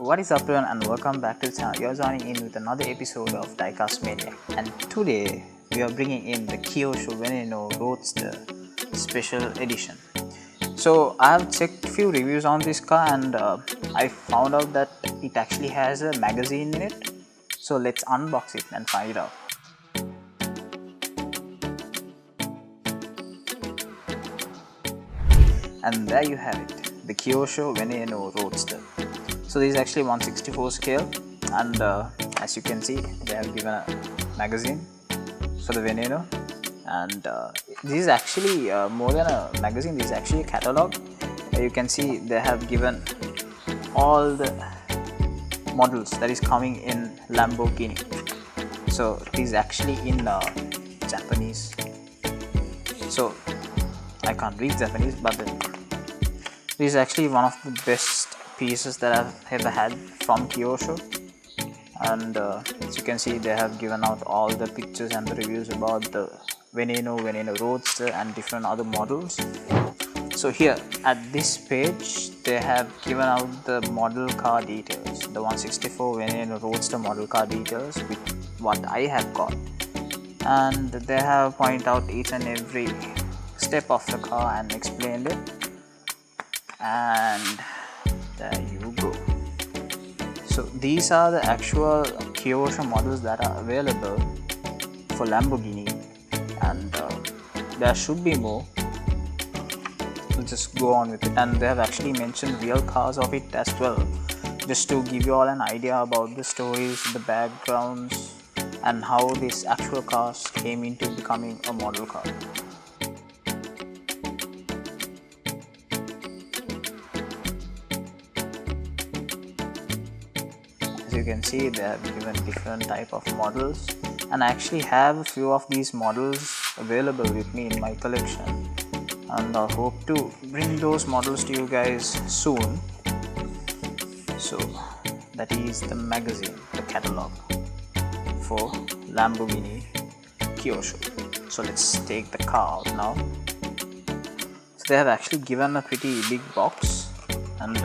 What is up everyone, and welcome back to the channel. You're joining in with another episode of Diecast Maniac, and today we are bringing in the Kyosho Veneno Roadster Special Edition. So I have checked few reviews on this car, and I found out that it actually has a magazine in it. So let's unbox it and find it out. And there you have it, the Kyosho Veneno Roadster. So this is actually 1/64 scale, and as you can see, they have given a magazine for the Veneno, and this is actually more than a magazine. This is actually a catalog. You can see they have given all the models that is coming in Lamborghini. So it is actually in Japanese. So I can't read Japanese, but this is actually one of the best pieces that I've ever had from Kyosho, and as you can see, they have given out all the pictures and the reviews about the Veneno Roadster and different other models. So here at this page, they have given out the model car details, the 1/64 Veneno Roadster model car details with what I have got, and they have pointed out each and every step of the car and explained it. And there you go. So these are the actual Kyosho models that are available for Lamborghini, and there should be more. We'll just go on with it, and they have actually mentioned real cars of it as well, just to give you all an idea about the stories, the backgrounds, and how these actual cars came into becoming a model car. You can see they have given different type of models, and I actually have a few of these models available with me in my collection, and I hope to bring those models to you guys soon. So that is the magazine, the catalog for Lamborghini Kyosho. So let's take the car out now. So they have actually given a pretty big box, and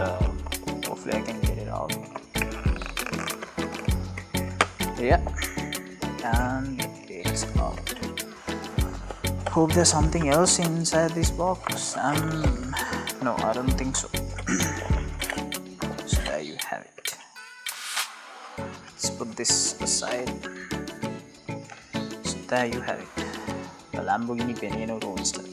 hopefully I can get it out. Yeah, and it's out. Hope there's something else inside this box. No, I don't think so. So there you have it. Let's put this aside. So there you have it, the Lamborghini Veneno Roadster.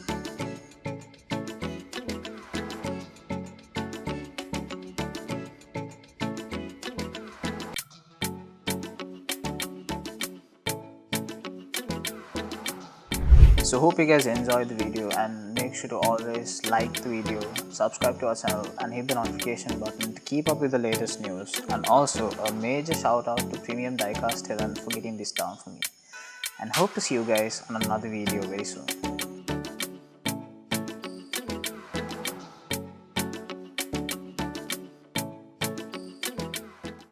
So hope you guys enjoyed the video, and make sure to always like the video, subscribe to our channel, and hit the notification button to keep up with the latest news. And also a major shout out to Premium Diecast for getting this down for me. And hope to see you guys on another video very soon.